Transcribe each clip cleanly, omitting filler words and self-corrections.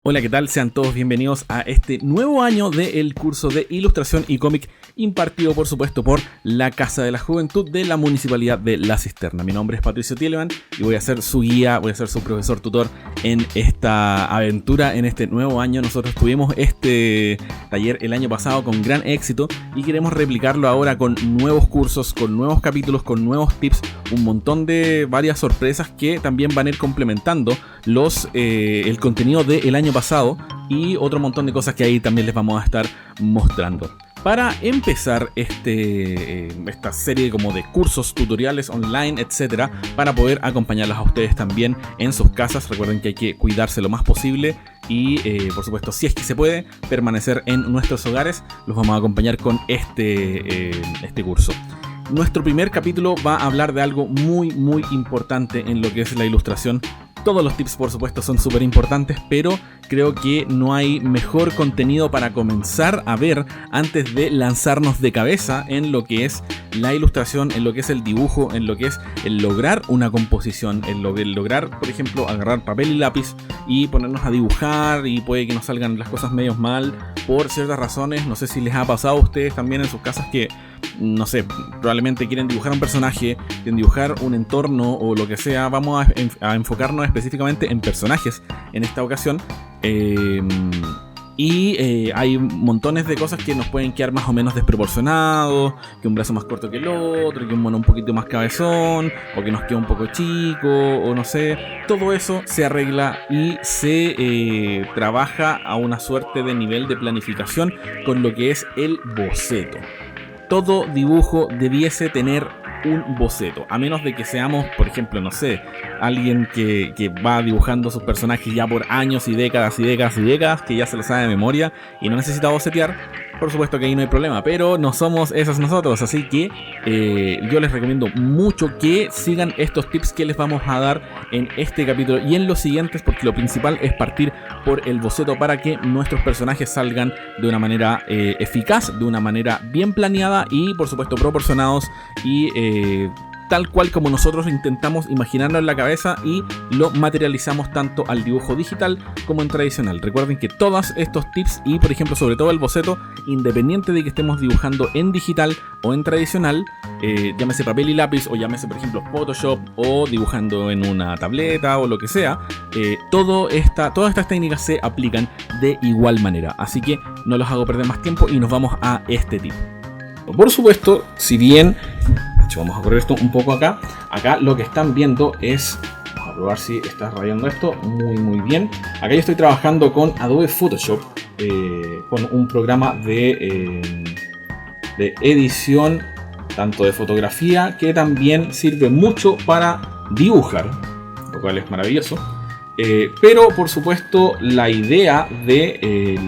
Hola, ¿qué tal? Sean todos bienvenidos a este nuevo año del curso de Ilustración y Cómic impartido, por supuesto, por la Casa de la Juventud de la Municipalidad de La Cisterna. Mi nombre es Patricio Tieleman y voy a ser su guía, voy a ser su profesor tutor en esta aventura, en este nuevo año. Nosotros tuvimos este taller el año pasado con gran éxito y queremos replicarlo ahora con nuevos cursos, con nuevos capítulos, con nuevos tips, un montón de varias sorpresas que también van a ir complementando el contenido del año pasado y otro montón de cosas que ahí también les vamos a estar mostrando. Para empezar esta serie como de cursos, tutoriales online, etcétera, para poder acompañarlos a ustedes también en sus casas. Recuerden que hay que cuidarse lo más posible y por supuesto, si es que se puede, permanecer en nuestros hogares. Los vamos a acompañar con este curso. Nuestro primer capítulo va a hablar de algo muy importante en lo que es la ilustración. Todos los tips, por supuesto, son súper importantes, pero creo que no hay mejor contenido para comenzar a ver antes de lanzarnos de cabeza en lo que es la ilustración, en lo que es el dibujo, en lo que es el lograr una composición, el lograr, por ejemplo, agarrar papel y lápiz y ponernos a dibujar, y puede que nos salgan las cosas medio mal por ciertas razones. No sé si les ha pasado a ustedes también en sus casas que, no sé, probablemente quieren dibujar un personaje, quieren dibujar un entorno o lo que sea. Vamos a enfocarnos específicamente en personajes en esta ocasión. Hay montones de cosas que nos pueden quedar más o menos desproporcionados, que un brazo más corto que el otro, que un mono un poquito más cabezón, o que nos queda un poco chico, o no sé. Todo eso se arregla y se trabaja a una suerte de nivel de planificación con lo que es el boceto. Todo dibujo debiese tener un boceto, a menos de que seamos, por ejemplo, no sé, alguien que va dibujando sus personajes ya por años y décadas, que ya se lo sabe de memoria y no necesita bocetear. Por supuesto que ahí no hay problema, pero no somos esos nosotros, así que yo les recomiendo mucho que sigan estos tips que les vamos a dar en este capítulo y en los siguientes, porque lo principal es partir por el boceto para que nuestros personajes salgan de una manera eficaz, de una manera bien planeada y, por supuesto, proporcionados y tal cual como nosotros intentamos imaginarlo en la cabeza y lo materializamos tanto al dibujo digital como en tradicional. Recuerden que todos estos tips y, por ejemplo, sobre todo el boceto, independiente de que estemos dibujando en digital o en tradicional, llámese papel y lápiz o llámese, por ejemplo, Photoshop o dibujando en una tableta o lo que sea, todas estas técnicas se aplican de igual manera. Así que no los hago perder más tiempo y nos vamos a este tip. Por supuesto, si bien vamos a correr esto un poco acá lo que están viendo es, vamos a probar si está rayando esto muy bien. Acá yo estoy trabajando con Adobe Photoshop, con un programa de edición tanto de fotografía, que también sirve mucho para dibujar, lo cual es maravilloso. Pero por supuesto la idea de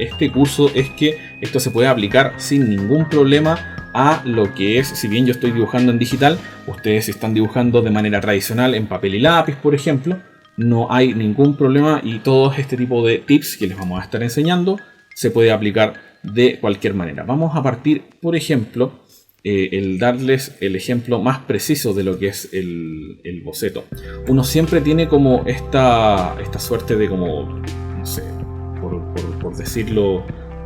este curso es que esto se puede aplicar sin ningún problema a lo que es, si bien yo estoy dibujando en digital, ustedes están dibujando de manera tradicional en papel y lápiz, por ejemplo, no hay ningún problema y todo este tipo de tips que les vamos a estar enseñando se puede aplicar de cualquier manera. Vamos a partir, por ejemplo, el darles el ejemplo más preciso de lo que es el boceto. Uno siempre tiene como esta suerte de, como, no sé, por decirlo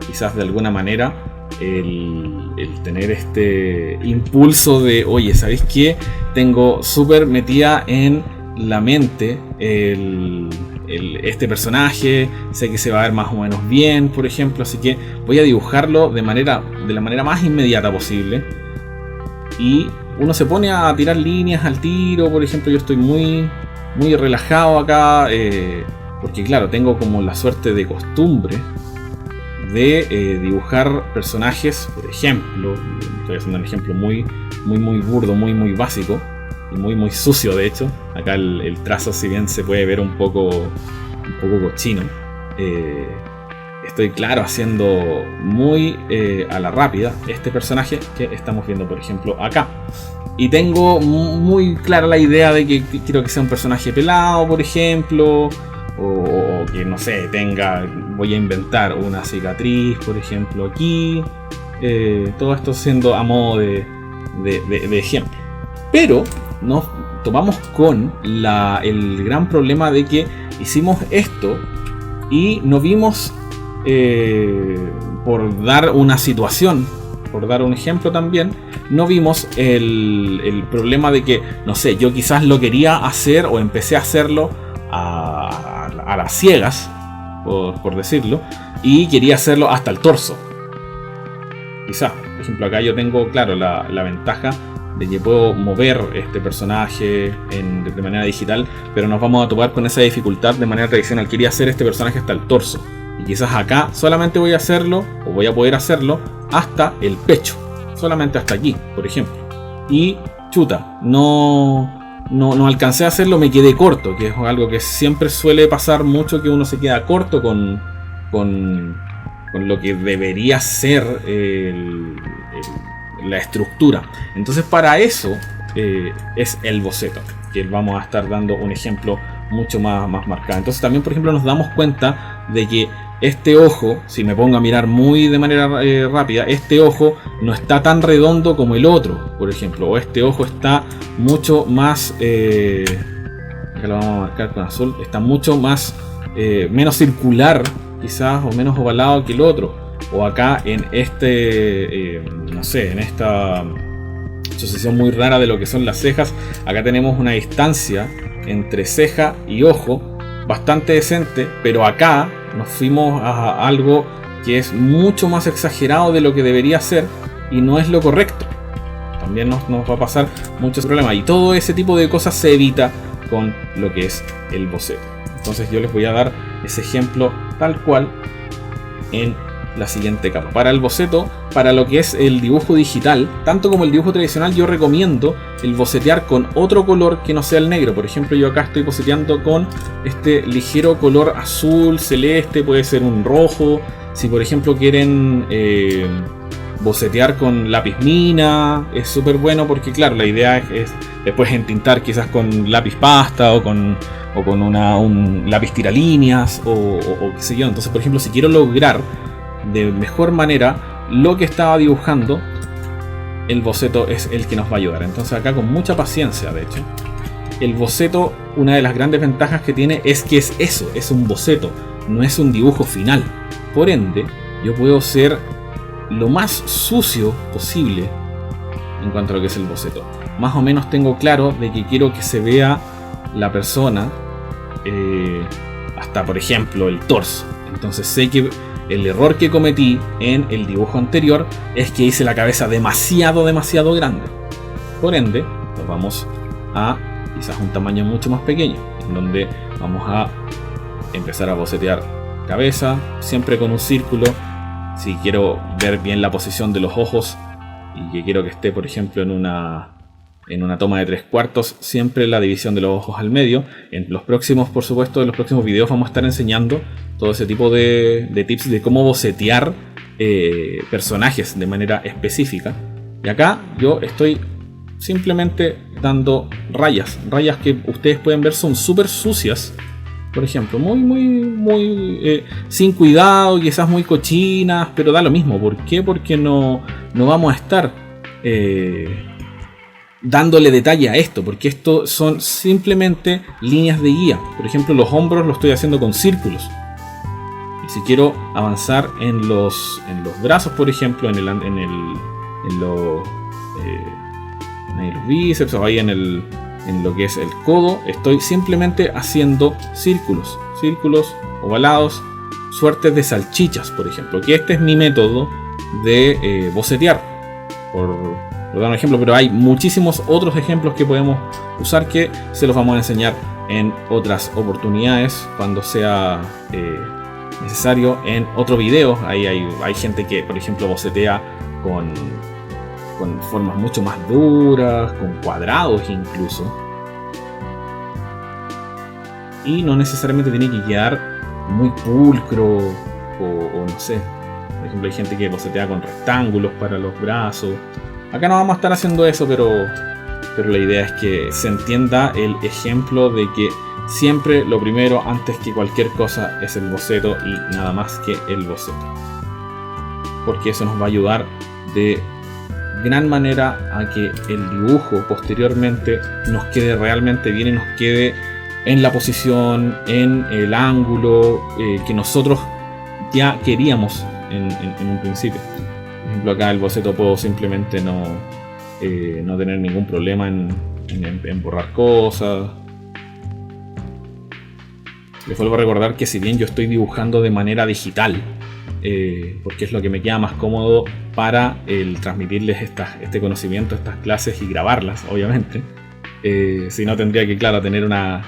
quizás de alguna manera, el tener este impulso de, oye, ¿sabéis qué? Tengo súper metida en la mente este personaje, sé que se va a ver más o menos bien, por ejemplo, así que voy a dibujarlo de la manera más inmediata posible. Y uno se pone a tirar líneas al tiro. Por ejemplo, yo estoy muy relajado acá, porque claro, tengo como la suerte de costumbre de dibujar personajes. Por ejemplo, estoy haciendo un ejemplo muy burdo, muy básico y muy sucio, de hecho. Acá el trazo, si bien se puede ver un poco cochino, estoy, claro, haciendo muy a la rápida este personaje que estamos viendo, por ejemplo, acá. Y tengo muy clara la idea de que quiero que sea un personaje pelado, por ejemplo, o que, no sé, voy a inventar una cicatriz, por ejemplo, aquí. Todo esto siendo a modo de ejemplo. Pero nos tomamos con el gran problema de que hicimos esto y no vimos, por dar una situación, por dar un ejemplo también, no vimos el problema de que, no sé, yo quizás lo quería hacer o empecé a hacerlo a las ciegas, por decirlo, y quería hacerlo hasta el torso. Quizás, por ejemplo, acá yo tengo, claro, la ventaja de que puedo mover este personaje de manera digital, pero nos vamos a topar con esa dificultad de manera tradicional. Quería hacer este personaje hasta el torso, y quizás acá solamente voy a hacerlo, o voy a poder hacerlo hasta el pecho, solamente hasta aquí, por ejemplo. Y chuta, no alcancé a hacerlo, me quedé corto, que es algo que siempre suele pasar mucho, que uno se queda corto con lo que debería ser la estructura. Entonces, para eso es el boceto, que vamos a estar dando un ejemplo mucho más marcado. Entonces también, por ejemplo, nos damos cuenta de que este ojo, si me pongo a mirar muy de manera rápida, este ojo no está tan redondo como el otro, por ejemplo, o este ojo está mucho más, acá lo vamos a marcar con azul, está mucho más, menos circular quizás, o menos ovalado que el otro, o acá en no sé, en esta sucesión muy rara de lo que son las cejas, acá tenemos una distancia entre ceja y ojo bastante decente, pero acá nos fuimos a algo que es mucho más exagerado de lo que debería ser y no es lo correcto. También nos va a pasar muchos problemas, y todo ese tipo de cosas se evita con lo que es el boceto. Entonces yo les voy a dar ese ejemplo tal cual en la siguiente capa. Para el boceto, para lo que es el dibujo digital, tanto como el dibujo tradicional, yo recomiendo el bocetear con otro color que no sea el negro. Por ejemplo, yo acá estoy boceteando con este ligero color azul, celeste, puede ser un rojo. Si por ejemplo quieren bocetear con lápiz mina, es súper bueno, porque claro, la idea es después entintar quizás con lápiz pasta o con un lápiz tiralíneas o qué sé yo. Entonces, por ejemplo, si quiero lograr de mejor manera lo que estaba dibujando, el boceto es el que nos va a ayudar. Entonces acá, con mucha paciencia, de hecho, el boceto, una de las grandes ventajas que tiene es que es eso, es un boceto, no es un dibujo final. Por ende, yo puedo ser lo más sucio posible en cuanto a lo que es el boceto. Más o menos tengo claro de que quiero que se vea la persona, hasta por ejemplo el torso. Entonces sé que el error que cometí en el dibujo anterior es que hice la cabeza demasiado grande. Por ende, nos vamos a quizás un tamaño mucho más pequeño, en donde vamos a empezar a bocetear cabeza, siempre con un círculo. Si quiero ver bien la posición de los ojos y que quiero que esté, por ejemplo, en una toma de 3/4, siempre la división de los ojos al medio. En los próximos, por supuesto, en los próximos videos vamos a estar enseñando todo ese tipo de tips de cómo bocetear personajes de manera específica. Y acá yo estoy simplemente dando rayas que ustedes pueden ver son súper sucias, por ejemplo, muy sin cuidado, quizás muy cochinas, pero da lo mismo. ¿Por qué? Porque no vamos a estar dándole detalle a esto, porque esto son simplemente líneas de guía. Por ejemplo, los hombros los estoy haciendo con círculos. Y si quiero avanzar en los brazos, por ejemplo, en los bíceps, o ahí en lo que es el codo, estoy simplemente haciendo círculos ovalados, suertes de salchichas, por ejemplo, que este es mi método de bocetear, por dar un ejemplo, pero hay muchísimos otros ejemplos que podemos usar, que se los vamos a enseñar en otras oportunidades cuando sea necesario, en otro video. Ahí hay gente que, por ejemplo, bocetea con formas mucho más duras, con cuadrados incluso, y no necesariamente tiene que quedar muy pulcro o no sé. Por ejemplo, hay gente que bocetea con rectángulos para los brazos. Acá no vamos a estar haciendo eso, pero la idea es que se entienda el ejemplo de que siempre lo primero, antes que cualquier cosa, es el boceto y nada más que el boceto, porque eso nos va a ayudar de gran manera a que el dibujo posteriormente nos quede realmente bien y nos quede en la posición, en el ángulo que nosotros ya queríamos en un principio. Por ejemplo, acá el boceto puedo simplemente no tener ningún problema en borrar cosas. Les vuelvo a recordar que si bien yo estoy dibujando de manera digital, porque es lo que me queda más cómodo para transmitirles este conocimiento, estas clases y grabarlas, obviamente. Si no, tendría que, claro, tener una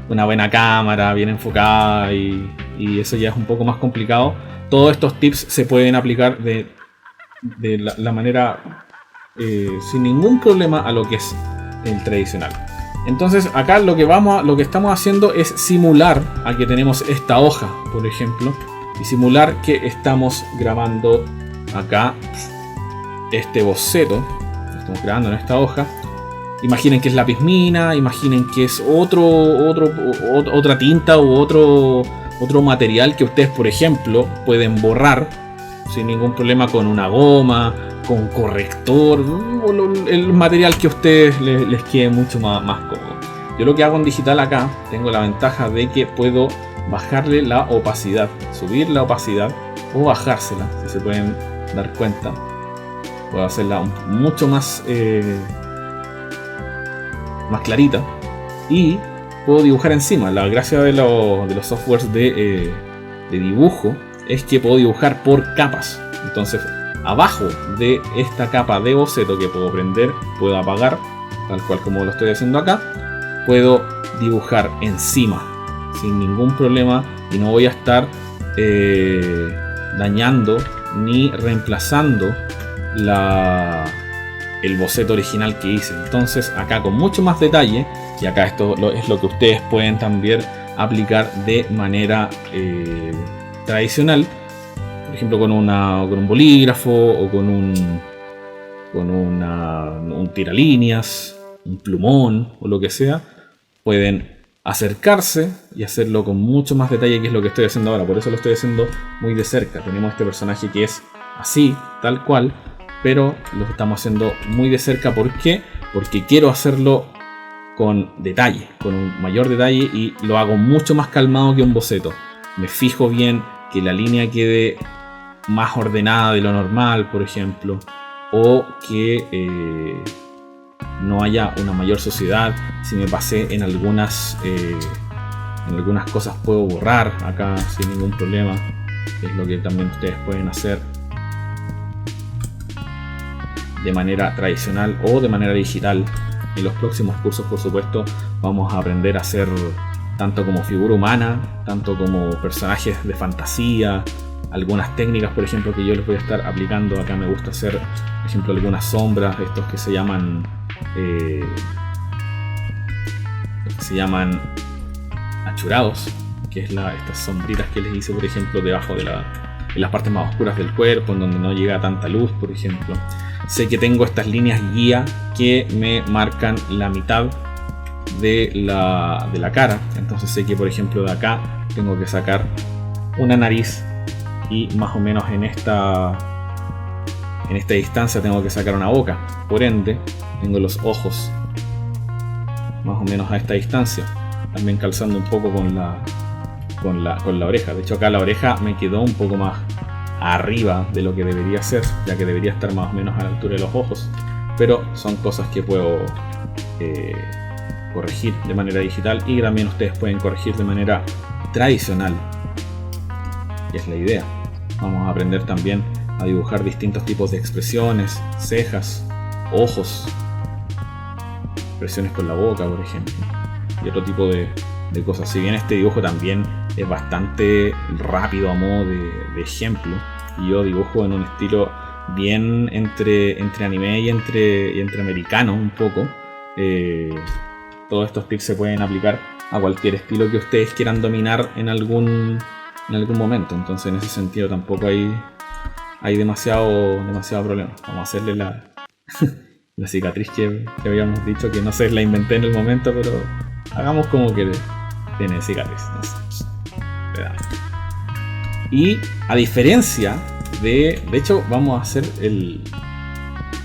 buena cámara bien enfocada y eso ya es un poco más complicado. Todos estos tips se pueden aplicar de la manera sin ningún problema a lo que es el tradicional. Entonces acá lo que estamos haciendo es simular a que tenemos esta hoja, por ejemplo, y simular que estamos grabando acá este boceto. Estamos grabando en esta hoja. Imaginen que es lápiz mina, imaginen que es otra tinta u otro material que ustedes, por ejemplo, pueden borrar sin ningún problema con una goma, con corrector, el material que a ustedes les quede mucho más cómodo. Yo lo que hago en digital acá, tengo la ventaja de que puedo bajarle la opacidad, subir la opacidad o bajársela, si se pueden dar cuenta. Puedo hacerla mucho más clarita y puedo dibujar encima. La gracia de los softwares de dibujo es que puedo dibujar por capas. Entonces, abajo de esta capa de boceto que puedo prender, puedo apagar, tal cual como lo estoy haciendo acá, puedo dibujar encima sin ningún problema y no voy a estar dañando ni reemplazando el boceto original que hice. Entonces acá con mucho más detalle, y acá esto es lo que ustedes pueden también aplicar de manera tradicional, por ejemplo con un bolígrafo o con un tiralíneas, un plumón o lo que sea. Pueden acercarse y hacerlo con mucho más detalle, que es lo que estoy haciendo ahora. Por eso lo estoy haciendo muy de cerca. Tenemos este personaje que es así, tal cual, pero lo estamos haciendo muy de cerca. ¿Por qué? Porque quiero hacerlo con detalle, con un mayor detalle, y lo hago mucho más calmado que un boceto. Me fijo bien que la línea quede más ordenada de lo normal, por ejemplo, o que no haya una mayor suciedad. Si me pasé en algunas cosas, puedo borrar acá sin ningún problema. Es lo que también ustedes pueden hacer de manera tradicional o de manera digital. En los próximos cursos, por supuesto, vamos a aprender a hacer tanto como figura humana, tanto como personajes de fantasía, algunas técnicas, por ejemplo, que yo les voy a estar aplicando. Acá me gusta hacer, por ejemplo, algunas sombras, estos que se llaman achurados, que es estas sombritas que les hice, por ejemplo, debajo en las partes más oscuras del cuerpo, en donde no llega tanta luz, por ejemplo. Sé que tengo estas líneas guía que me marcan la mitad de la cara. Entonces sé que, por ejemplo, de acá tengo que sacar una nariz, y más o menos en esta distancia tengo que sacar una boca. Por ende, tengo los ojos más o menos a esta distancia, también calzando un poco con la oreja. De hecho, acá la oreja me quedó un poco más arriba de lo que debería ser, ya que debería estar más o menos a la altura de los ojos, pero son cosas que puedo corregir de manera digital, y también ustedes pueden corregir de manera tradicional, y es la idea. Vamos a aprender también a dibujar distintos tipos de expresiones, cejas, ojos, expresiones con la boca, por ejemplo, y otro tipo de cosas. Si bien este dibujo también es bastante rápido a modo de ejemplo, y yo dibujo en un estilo bien entre anime y entre americano un poco, todos estos tips se pueden aplicar a cualquier estilo que ustedes quieran dominar en algún momento. Entonces, en ese sentido tampoco hay demasiado problema. Vamos a hacerle la cicatriz que habíamos dicho, que no sé, la inventé en el momento, pero hagamos como que tiene cicatriz, no sé. Y a diferencia de hecho, vamos a hacer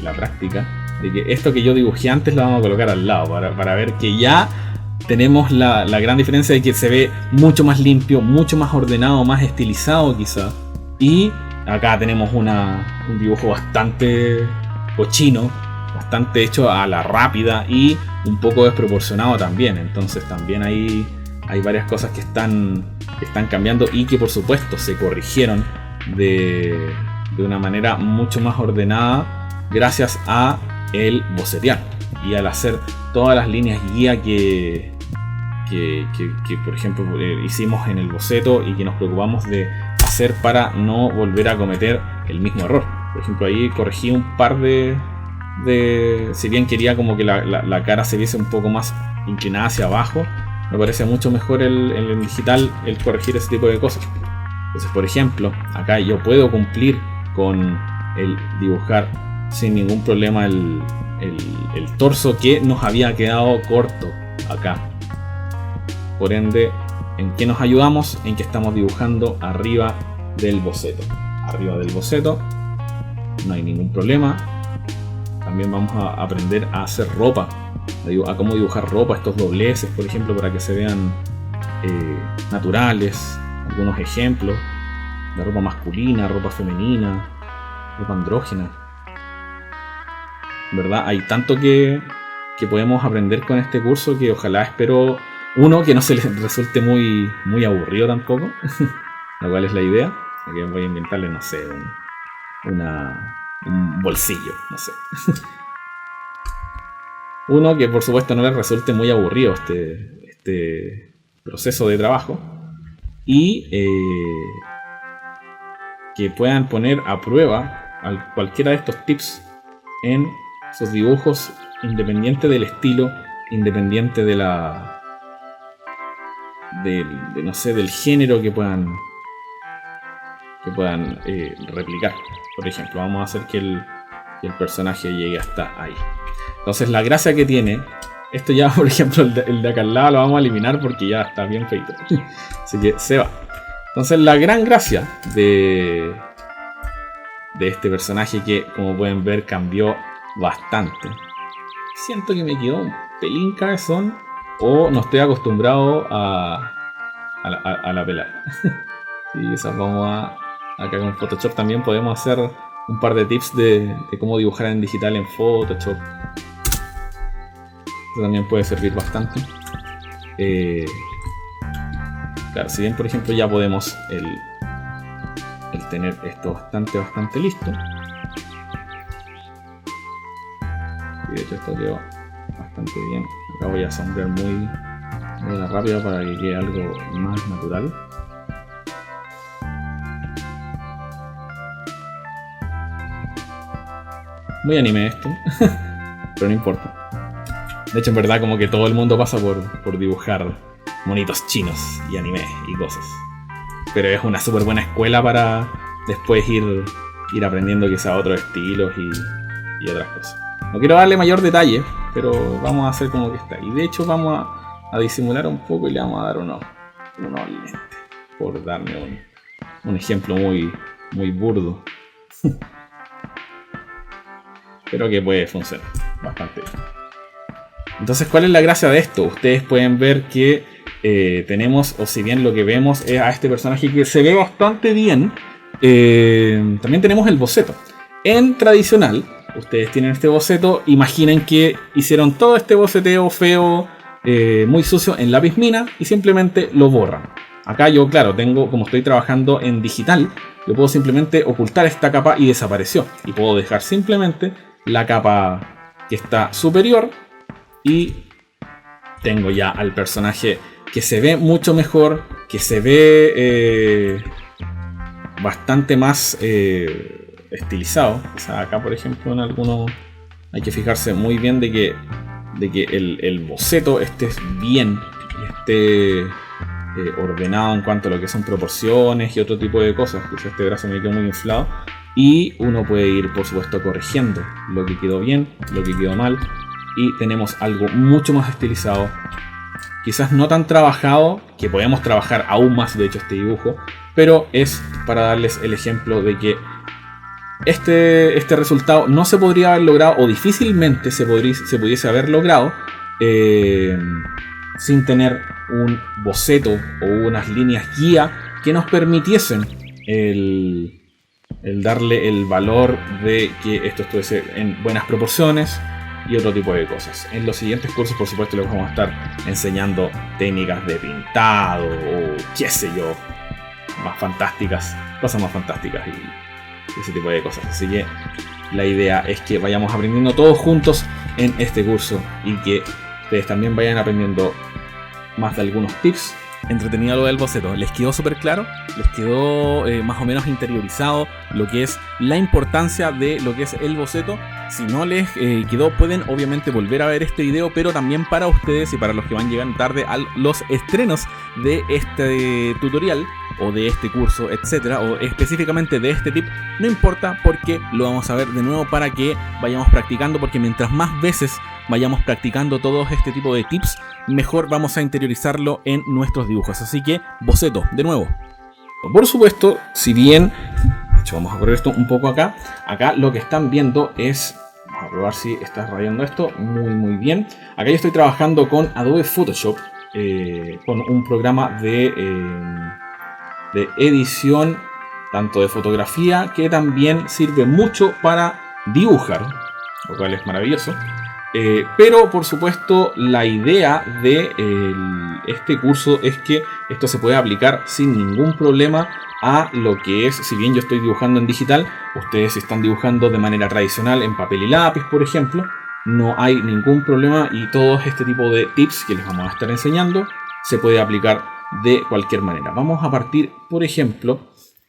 la práctica de que esto que yo dibujé antes lo vamos a colocar al lado, para ver que ya tenemos la gran diferencia de que se ve mucho más limpio, mucho más ordenado, más estilizado quizá. Y acá tenemos un dibujo bastante cochino, bastante hecho a la rápida y un poco desproporcionado también. Entonces también hay varias cosas que están cambiando y que por supuesto se corrigieron de una manera mucho más ordenada gracias a el bocetear y al hacer todas las líneas guía que por ejemplo hicimos en el boceto y que nos preocupamos de hacer para no volver a cometer el mismo error. Por ejemplo, ahí corregí un par de si bien quería como que la cara se viese un poco más inclinada hacia abajo, me parece mucho mejor en el digital el corregir ese tipo de cosas. Entonces, por ejemplo, acá yo puedo cumplir con el dibujar sin ningún problema el torso que nos había quedado corto acá. Por ende, ¿en qué nos ayudamos? En que estamos dibujando arriba del boceto. Arriba del boceto no hay ningún problema. También vamos a aprender a hacer ropa, a cómo dibujar ropa, estos dobleces, por ejemplo, para que se vean naturales. Algunos ejemplos de ropa masculina, ropa femenina, ropa andrógena. ¿Verdad? Hay tanto que podemos aprender con este curso que ojalá espero, uno, que no se les resulte muy aburrido tampoco, la cual es la idea. Aquí voy a inventarle, no sé, un bolsillo, no sé. Uno, que por supuesto no les resulte muy aburrido este proceso de trabajo. Y que puedan poner a prueba cualquiera de estos tips en sus dibujos, independiente del estilo, independiente de no sé, del género que puedan replicar. Por ejemplo, vamos a hacer que el personaje llegue hasta ahí. Entonces la gracia que tiene, esto ya por ejemplo el de acá al lado lo vamos a eliminar porque ya está bien feito. Así que se va. Entonces la gran gracia de este personaje, que como pueden ver cambió bastante. Siento que me quedó un pelín cabezón o no estoy acostumbrado a la pelada. Y quizás vamos acá con Photoshop también podemos hacer un par de tips de cómo dibujar en digital en Photoshop. Eso también puede servir bastante. Claro, si bien por ejemplo ya podemos el tener esto bastante listo. Y de hecho esto quedó bastante bien. Acá voy a sombrear muy rápido para que quede algo más natural. Muy anime esto, pero no importa. De hecho, en verdad, como que todo el mundo pasa por dibujar monitos chinos y anime y cosas. Pero es una súper buena escuela para después ir aprendiendo quizá otros estilos y otras cosas. No quiero darle mayor detalle, pero vamos a hacer como que está. Y de hecho vamos a disimular un poco y le vamos a dar unos lentes. Por darme un ejemplo muy burdo. Pero que puede funcionar bastante bien. Entonces, ¿cuál es la gracia de esto? Ustedes pueden ver que tenemos, o si bien lo que vemos es a este personaje que se ve bastante bien, también tenemos el boceto. En tradicional, ustedes tienen este boceto, imaginen que hicieron todo este boceteo feo, muy sucio en lápiz mina y simplemente lo borran. Acá yo, claro, como estoy trabajando en digital, yo puedo simplemente ocultar esta capa y desapareció. Y puedo dejar simplemente la capa que está superior y tengo ya al personaje que se ve mucho mejor, que se ve bastante más estilizado. O sea, acá por ejemplo en algunos hay que fijarse muy bien de que el boceto esté bien y esté ordenado en cuanto a lo que son proporciones y otro tipo de cosas. Este brazo me quedó muy inflado y uno puede ir por supuesto corrigiendo lo que quedó bien, lo que quedó mal, y tenemos algo mucho más estilizado, quizás no tan trabajado, que podemos trabajar aún más de hecho este dibujo, pero es para darles el ejemplo de que este resultado no se podría haber logrado, o difícilmente se pudiese haber logrado sin tener un boceto o unas líneas guía que nos permitiesen el darle el valor de que esto estuviese en buenas proporciones y otro tipo de cosas. En los siguientes cursos, por supuesto, les vamos a estar enseñando técnicas de pintado o qué sé yo, más fantásticas, cosas más fantásticas y ese tipo de cosas. Así que la idea es que vayamos aprendiendo todos juntos en este curso y que ustedes también vayan aprendiendo más de algunos tips. Entretenido lo del boceto, ¿les quedó súper claro? ¿Les quedó más o menos interiorizado lo que es la importancia de lo que es el boceto? Si no les quedó, pueden obviamente volver a ver este video, pero también para ustedes y para los que van llegando tarde a los estrenos de este tutorial o de este curso, etcétera, o específicamente de este tip, no importa porque lo vamos a ver de nuevo para que vayamos practicando, porque mientras más veces vayamos practicando todo este tipo de tips, mejor vamos a interiorizarlo en nuestros dibujos. Así que boceto, de nuevo. Por supuesto, si bien, de hecho vamos a correr esto un poco acá lo que están viendo es, vamos a probar si está rayando esto, muy bien. Acá yo estoy trabajando con Adobe Photoshop, con un programa de edición tanto de fotografía que también sirve mucho para dibujar, lo cual es maravilloso. Pero por supuesto la idea de este curso es que esto se puede aplicar sin ningún problema a lo que es, si bien yo estoy dibujando en digital, ustedes están dibujando de manera tradicional en papel y lápiz, por ejemplo, no hay ningún problema y todo este tipo de tips que les vamos a estar enseñando se puede aplicar de cualquier manera. Vamos a partir, por ejemplo,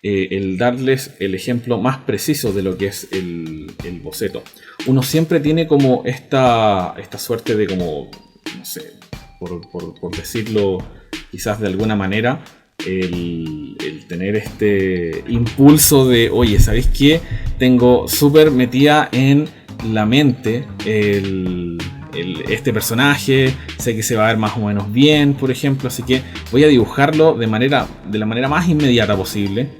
el darles el ejemplo más preciso de lo que es el boceto. Uno siempre tiene como esta suerte de como, no sé, por decirlo quizás de alguna manera, el tener este impulso de, oye, ¿sabéis qué? Tengo súper metida en la mente este personaje, sé que se va a ver más o menos bien, por ejemplo, así que voy a dibujarlo de la manera más inmediata posible.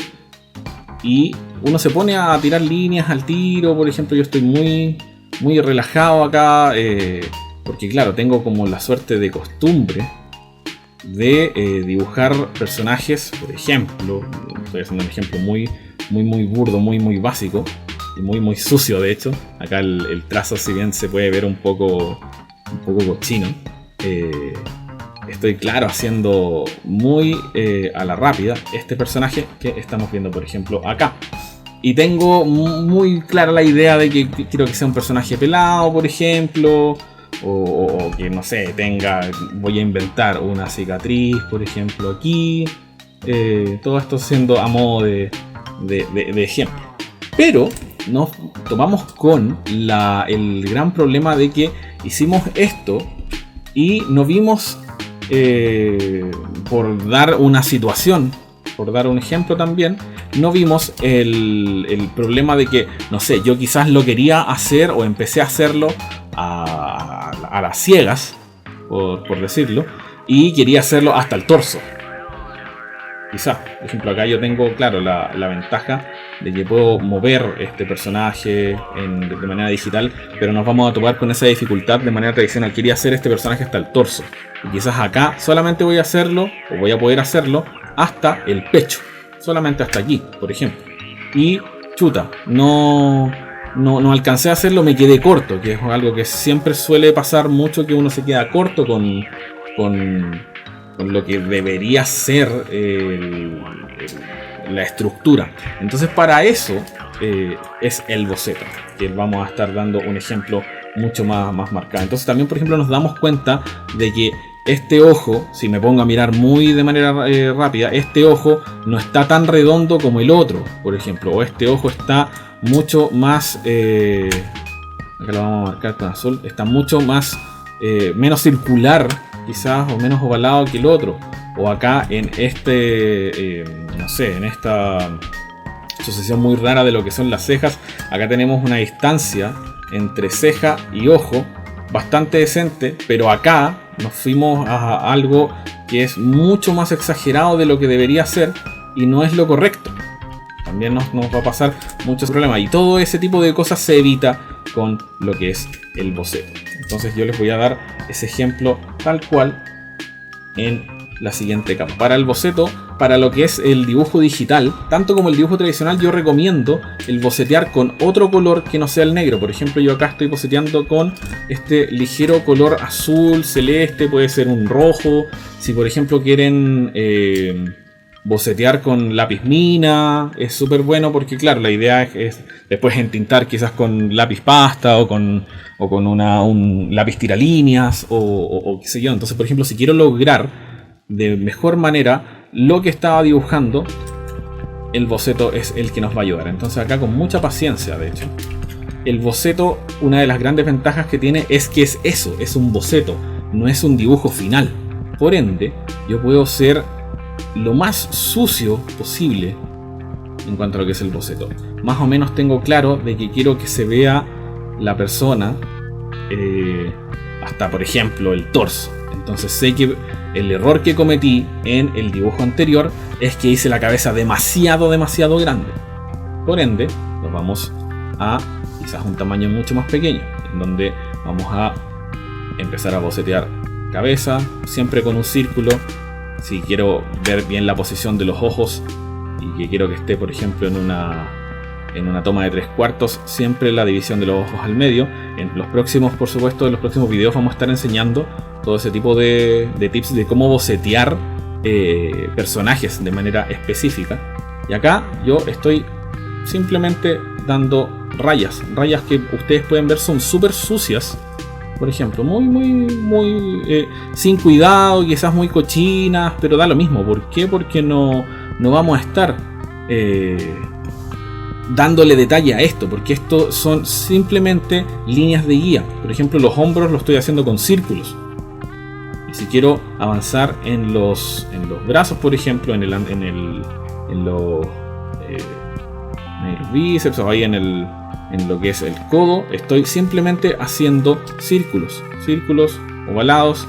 Y uno se pone a tirar líneas al tiro, por ejemplo, yo estoy muy relajado acá, porque claro, tengo como la suerte de costumbre de dibujar personajes, por ejemplo, estoy haciendo un ejemplo muy burdo, muy básico y muy sucio de hecho. Acá el trazo, si bien se puede ver un poco cochino, estoy claro haciendo muy a la rápida este personaje que estamos viendo, por ejemplo, acá. Y tengo muy clara la idea de que quiero que sea un personaje pelado, por ejemplo, o que, no sé, voy a inventar una cicatriz, por ejemplo, aquí. Todo esto siendo a modo de ejemplo. Pero nos tomamos con el gran problema de que hicimos esto y no vimos, por dar una situación, por dar un ejemplo también, no vimos el problema de que, no sé, yo quizás lo quería hacer o empecé a hacerlo a las ciegas, por decirlo, y quería hacerlo hasta el torso. Quizás, por ejemplo, acá yo tengo, claro, la ventaja de que puedo mover este personaje de manera digital, pero nos vamos a topar con esa dificultad de manera tradicional. Quería hacer este personaje hasta el torso, y quizás acá solamente voy a hacerlo, o voy a poder hacerlo, hasta el pecho, solamente hasta aquí, por ejemplo. Y chuta, no alcancé a hacerlo, me quedé corto, que es algo que siempre suele pasar mucho, que uno se queda corto con lo que debería ser la estructura. Entonces para eso es el boceto, que vamos a estar dando un ejemplo mucho más marcado. Entonces también, por ejemplo, nos damos cuenta de que este ojo, si me pongo a mirar muy de manera rápida, este ojo no está tan redondo como el otro, por ejemplo, o este ojo está mucho más, acá lo vamos a marcar con azul, está mucho más menos circular quizás, o menos ovalado que el otro, o acá en no sé, en esta sucesión muy rara de lo que son las cejas, acá tenemos una distancia entre ceja y ojo bastante decente, pero acá nos fuimos a algo que es mucho más exagerado de lo que debería ser y no es lo correcto. También nos va a pasar muchos problemas, y todo ese tipo de cosas se evita con lo que es el boceto. Entonces yo les voy a dar ese ejemplo tal cual en la siguiente capa. Para el boceto, para lo que es el dibujo digital, tanto como el dibujo tradicional, yo recomiendo el bocetear con otro color que no sea el negro. Por ejemplo, yo acá estoy boceteando con este ligero color azul, celeste, puede ser un rojo. Si por ejemplo quieren bocetear con lápiz mina, es súper bueno porque claro, la idea es después entintar quizás con lápiz pasta o con un lápiz tiralíneas o qué sé yo. Entonces, por ejemplo, si quiero lograr de mejor manera lo que estaba dibujando, el boceto es el que nos va a ayudar. Entonces acá con mucha paciencia, de hecho, el boceto, una de las grandes ventajas que tiene es que es eso, es un boceto, no es un dibujo final. Por ende, yo puedo ser lo más sucio posible en cuanto a lo que es el boceto. Más o menos tengo claro de que quiero que se vea la persona hasta por ejemplo el torso. Entonces sé que el error que cometí en el dibujo anterior es que hice la cabeza demasiado grande. Por ende, nos vamos a quizás un tamaño mucho más pequeño, en donde vamos a empezar a bocetear cabeza, siempre con un círculo. Si quiero ver bien la posición de los ojos y que quiero que esté, por ejemplo, en una toma de 3/4, siempre la división de los ojos al medio. En los próximos, por supuesto, en los próximos videos vamos a estar enseñando todo ese tipo de tips de cómo bocetear personajes de manera específica. Y acá yo estoy simplemente dando rayas que ustedes pueden ver son súper sucias. Por ejemplo, muy sin cuidado, quizás muy cochinas, pero da lo mismo. ¿Por qué? Porque no vamos a estar dándole detalle a esto, porque esto son simplemente líneas de guía. Por ejemplo, los hombros los estoy haciendo con círculos. Y si quiero avanzar en los brazos, por ejemplo, en los bíceps o ahí en lo que es el codo, estoy simplemente haciendo círculos ovalados,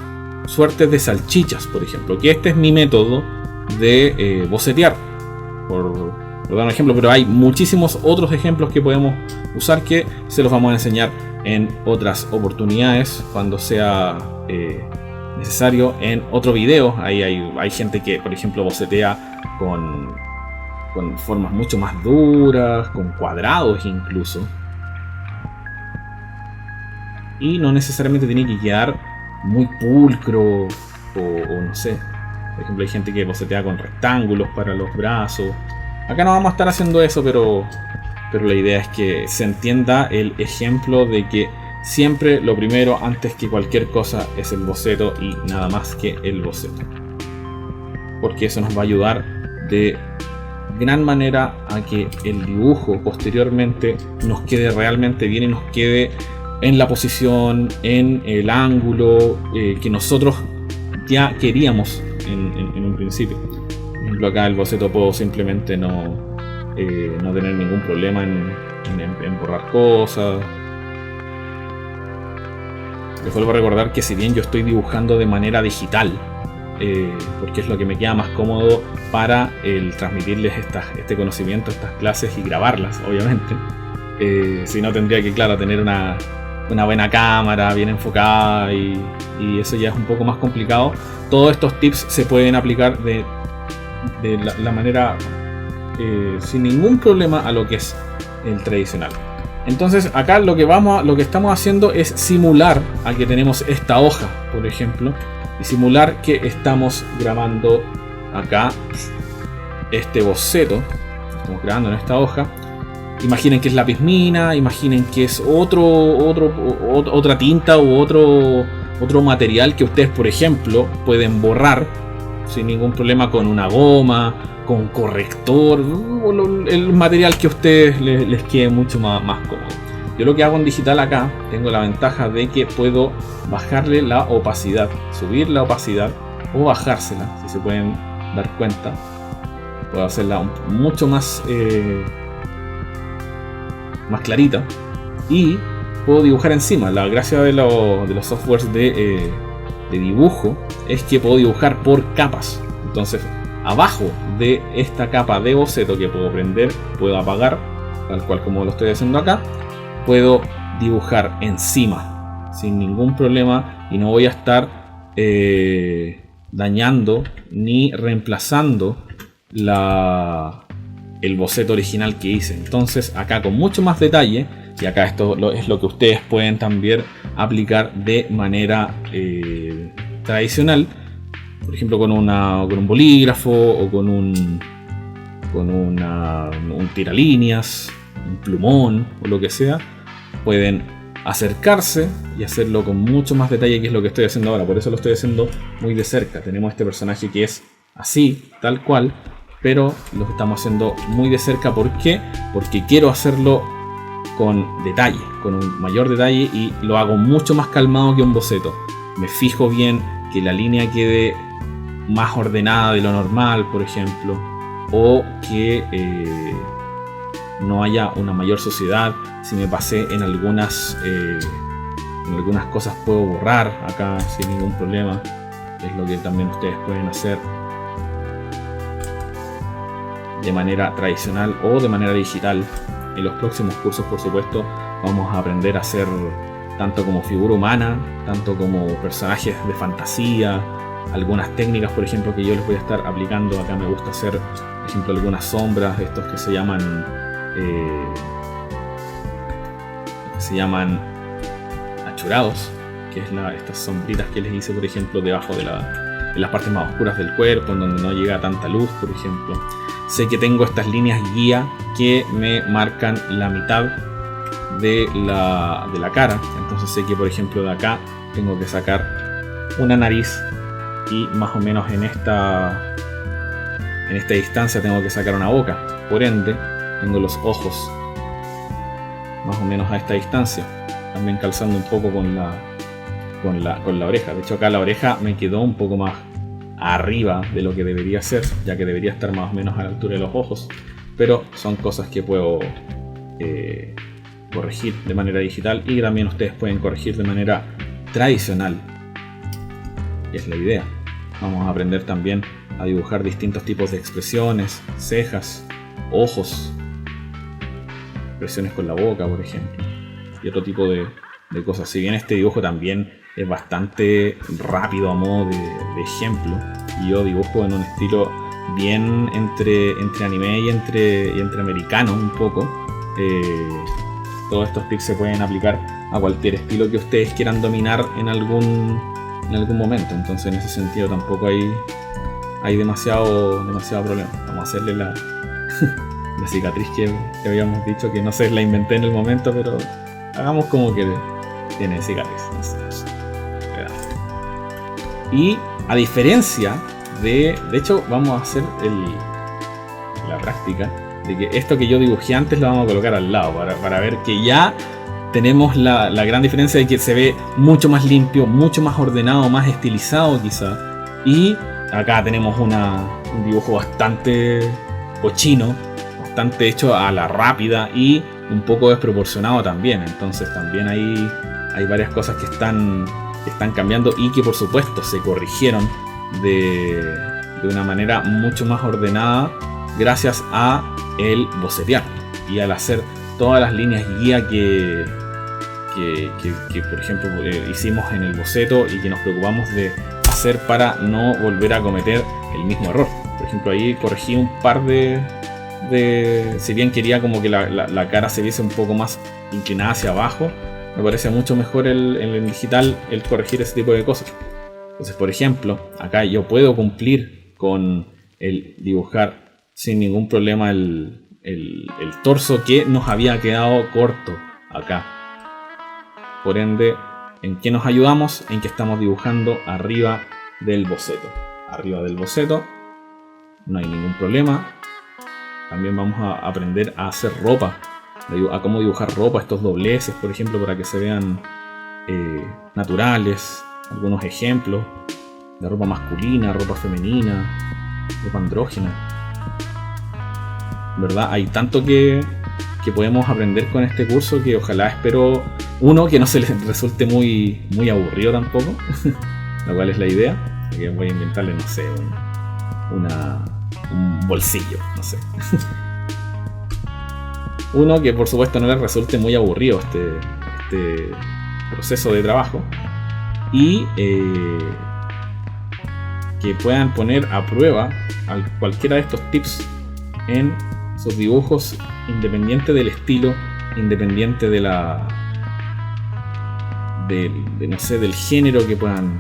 suertes de salchichas, por ejemplo, que este es mi método de bocetear, por dar un ejemplo, pero hay muchísimos otros ejemplos que podemos usar que se los vamos a enseñar en otras oportunidades cuando sea necesario en otro video. Ahí hay gente que, por ejemplo, bocetea con formas mucho más duras, con cuadrados incluso. Y no necesariamente tiene que quedar muy pulcro o no sé. Por ejemplo, hay gente que bocetea con rectángulos para los brazos. Acá no vamos a estar haciendo eso, pero la idea es que se entienda el ejemplo de que siempre lo primero, antes que cualquier cosa, es el boceto y nada más que el boceto. Porque eso nos va a ayudar de gran manera a que el dibujo posteriormente nos quede realmente bien y nos quede en la posición, en el ángulo que nosotros ya queríamos en un principio. Por ejemplo, acá el boceto puedo simplemente no tener ningún problema en borrar cosas. Les vuelvo a recordar que si bien yo estoy dibujando de manera digital, porque es lo que me queda más cómodo para transmitirles este conocimiento, estas clases y grabarlas, obviamente. Si no, tendría que, claro, tener una buena cámara bien enfocada y eso ya es un poco más complicado. Todos estos tips se pueden aplicar de la manera sin ningún problema a lo que es el tradicional. Entonces acá lo que estamos haciendo es simular a que tenemos esta hoja, por ejemplo, y simular que estamos grabando acá este boceto. Estamos grabando en esta hoja. Imaginen que es lápiz mina, imaginen que es otra tinta u otro material que ustedes, por ejemplo, pueden borrar sin ningún problema con una goma, con corrector, el material que a ustedes les quede mucho más cómodo. Yo lo que hago en digital acá, tengo la ventaja de que puedo bajarle la opacidad, subir la opacidad o bajársela, si se pueden dar cuenta. Puedo hacerla mucho más clarita y puedo dibujar encima. La gracia de los softwares de dibujo es que puedo dibujar por capas. Entonces, abajo de esta capa de boceto que puedo prender, puedo apagar, tal cual como lo estoy haciendo acá, puedo dibujar encima sin ningún problema y no voy a estar dañando ni reemplazando el boceto original que hice. Entonces acá con mucho más detalle, y acá esto es lo que ustedes pueden también aplicar de manera tradicional, por ejemplo con un bolígrafo o con un tiralíneas, un plumón o lo que sea. Pueden acercarse y hacerlo con mucho más detalle, que es lo que estoy haciendo ahora. Por eso lo estoy haciendo muy de cerca. Tenemos este personaje que es así, tal cual, pero lo estamos haciendo muy de cerca. ¿Por qué? Porque quiero hacerlo con detalle, con un mayor detalle, y lo hago mucho más calmado que un boceto. Me fijo bien que la línea quede más ordenada de lo normal, por ejemplo, o que no haya una mayor suciedad. Si me pasé en algunas cosas, puedo borrar acá sin ningún problema. Es lo que también ustedes pueden hacer de manera tradicional o de manera digital. En los próximos cursos, por supuesto, vamos a aprender a hacer tanto como figura humana, tanto como personajes de fantasía, algunas técnicas, por ejemplo, que yo les voy a estar aplicando. Acá me gusta hacer, por ejemplo, algunas sombras, estos que se llaman achurados, que es estas sombritas que les hice, por ejemplo, debajo de las partes más oscuras del cuerpo, en donde no llega tanta luz, por ejemplo. Sé que tengo estas líneas guía que me marcan la mitad de la cara, entonces sé que, por ejemplo, de acá tengo que sacar una nariz, y más o menos en esta distancia tengo que sacar una boca. Por ende, tengo los ojos más o menos a esta distancia, también calzando un poco con la oreja. De hecho, acá la oreja me quedó un poco más arriba de lo que debería ser, ya que debería estar más o menos a la altura de los ojos, pero son cosas que puedo corregir de manera digital, y también ustedes pueden corregir de manera tradicional, que es la idea. Vamos a aprender también a dibujar distintos tipos de expresiones, cejas, ojos, expresiones con la boca, por ejemplo, y otro tipo de cosas. Si bien este dibujo también es bastante rápido a modo de ejemplo, y yo dibujo en un estilo bien entre anime y entre americano un poco, todos estos tips se pueden aplicar a cualquier estilo que ustedes quieran dominar en algún momento. Entonces, en ese sentido tampoco hay demasiado problema. Vamos a hacerle la cicatriz que habíamos dicho, que no sé, la inventé en el momento, pero hagamos como que tiene cicatriz. Y a diferencia de hecho, vamos a hacer la práctica de que esto que yo dibujé antes lo vamos a colocar al lado, para ver que ya tenemos la gran diferencia de que se ve mucho más limpio, mucho más ordenado, más estilizado quizá. Y acá tenemos un dibujo bastante cochino, bastante hecho a la rápida y un poco desproporcionado también. Entonces también hay varias cosas que están cambiando, y que por supuesto se corrigieron de una manera mucho más ordenada gracias a el bocetear y al hacer todas las líneas guía que por ejemplo hicimos en el boceto, y que nos preocupamos de hacer para no volver a cometer el mismo error. Por ejemplo, ahí corregí un par si bien quería como que la cara se viese un poco más inclinada hacia abajo, me parece mucho mejor en el digital el corregir ese tipo de cosas. Entonces, por ejemplo, acá yo puedo cumplir con el dibujar sin ningún problema el torso que nos había quedado corto acá. Por ende, ¿en qué nos ayudamos? En que estamos dibujando arriba del boceto. Arriba del boceto no hay ningún problema. También vamos a aprender a hacer ropa, a cómo dibujar ropa, estos dobleces, por ejemplo, para que se vean naturales. Algunos ejemplos de ropa masculina, ropa femenina, ropa andrógena. ¿Verdad? Hay tanto que podemos aprender con este curso, que ojalá, espero, que no se les resulte muy aburrido tampoco, la cual es la idea. Que voy a inventarle, no sé, un bolsillo, no sé. Que por supuesto no les resulte muy aburrido este proceso de trabajo, y que que puedan poner a prueba cualquiera de estos tips en sus dibujos, independiente del estilo, independiente de no sé, del género que puedan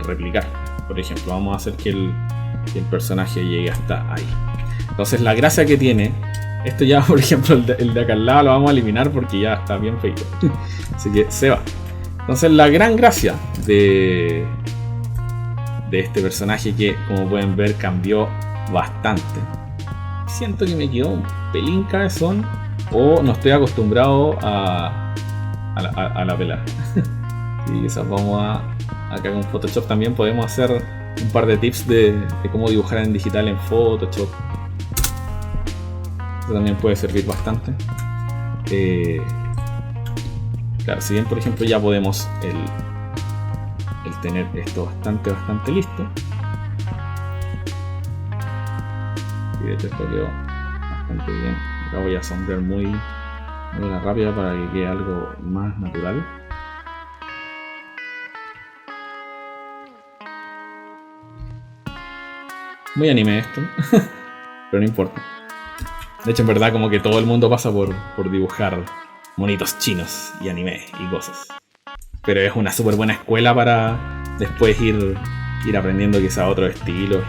replicar. Por ejemplo, vamos a hacer que el personaje llegue hasta ahí. Entonces la gracia que tiene esto, ya por ejemplo el de acá al lado lo vamos a eliminar porque ya está bien feito. Así que se va. Entonces la gran gracia de este personaje, que como pueden ver cambió bastante. Siento que me quedó un pelín cabezón, o no estoy acostumbrado a la pelada. Y quizás vamos acá con Photoshop también podemos hacer un par de tips de cómo dibujar en digital en Photoshop. Esto también puede servir bastante. Claro, si bien por ejemplo ya podemos el tener esto bastante listo. Y de hecho esto quedó bastante bien. Acá voy a sombrear muy rápida para que quede algo más natural. Muy anime esto, pero no importa. De hecho, en verdad, como que todo el mundo pasa por dibujar monitos chinos y anime y cosas. Pero es una súper buena escuela para después ir aprendiendo quizá otros estilos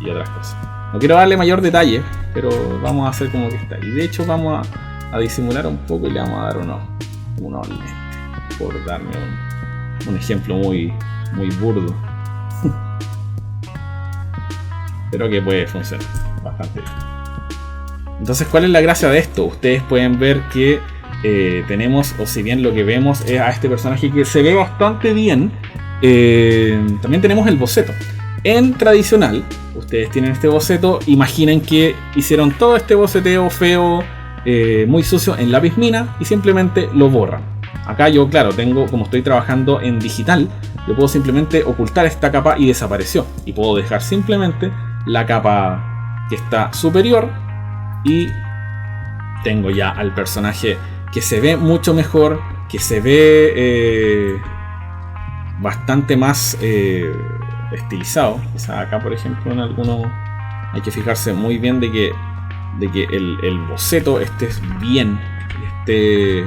y otras cosas. No quiero darle mayor detalle, pero vamos a hacer como que está. Y de hecho vamos a disimular un poco y le vamos a dar unos lentes, por darme un ejemplo muy burdo. Pero que puede funcionar bastante bien. Entonces, ¿cuál es la gracia de esto? Ustedes pueden ver que tenemos, o si bien lo que vemos es a este personaje que se ve bastante bien, también tenemos el boceto. En tradicional, ustedes tienen este boceto, imaginen que hicieron todo este boceteo feo, muy sucio en lápiz mina y simplemente lo borran. Acá yo, claro, tengo, como estoy trabajando en digital, yo puedo simplemente ocultar esta capa y desapareció. Y puedo dejar simplemente la capa que está superior y tengo ya al personaje que se ve mucho mejor, que se ve bastante más estilizado. O sea, acá por ejemplo en algunos hay que fijarse muy bien de que el boceto esté bien, esté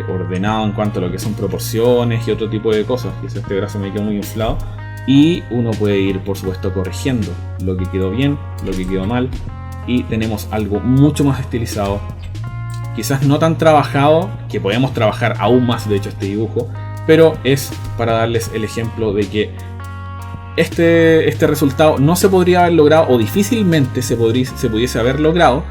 ordenado en cuanto a lo que son proporciones y otro tipo de cosas. Quizás este brazo me quedó muy inflado y uno puede ir por supuesto corrigiendo lo que quedó bien, lo que quedó mal, y tenemos algo mucho más estilizado, quizás no tan trabajado, que podemos trabajar aún más de hecho este dibujo, pero es para darles el ejemplo de que este resultado no se podría haber logrado, o difícilmente se pudiese haber logrado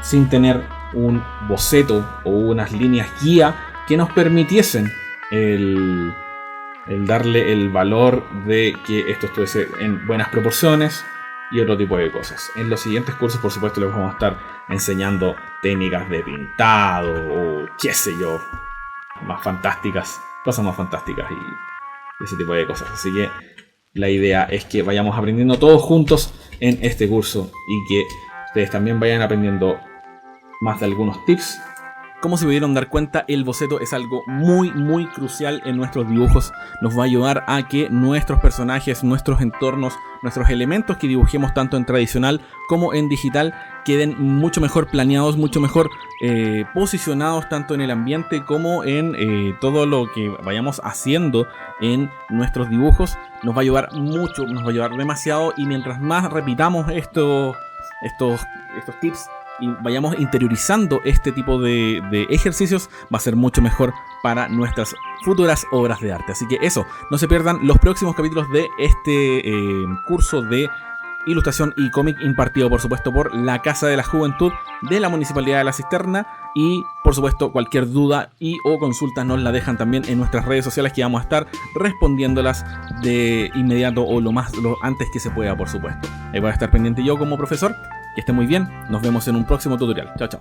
sin tener un boceto o unas líneas guía que nos permitiesen el darle el valor de que esto estuviese en buenas proporciones y otro tipo de cosas. En los siguientes cursos, por supuesto, les vamos a estar enseñando técnicas de pintado o qué sé yo, más fantásticas, cosas más fantásticas y ese tipo de cosas. Así que la idea es que vayamos aprendiendo todos juntos en este curso y que ustedes también vayan aprendiendo más de algunos tips. Como se pudieron dar cuenta, el boceto es algo muy crucial en nuestros dibujos. Nos va a ayudar a que nuestros personajes, nuestros entornos, nuestros elementos que dibujemos tanto en tradicional como en digital queden mucho mejor planeados, mucho mejor posicionados tanto en el ambiente como en todo lo que vayamos haciendo en nuestros dibujos. Nos va a ayudar mucho, nos va a ayudar demasiado, y mientras más repitamos estos tips y vayamos interiorizando este tipo de ejercicios, va a ser mucho mejor para nuestras futuras obras de arte. Así que eso, no se pierdan los próximos capítulos de este curso de ilustración y cómic impartido por supuesto por la Casa de la Juventud de la Municipalidad de La Cisterna. Y por supuesto cualquier duda y o consulta nos la dejan también en nuestras redes sociales, que vamos a estar respondiéndolas de inmediato o lo antes que se pueda, por supuesto. Ahí voy a estar pendiente yo como profesor. Que esté muy bien, nos vemos en un próximo tutorial. Chao, chao.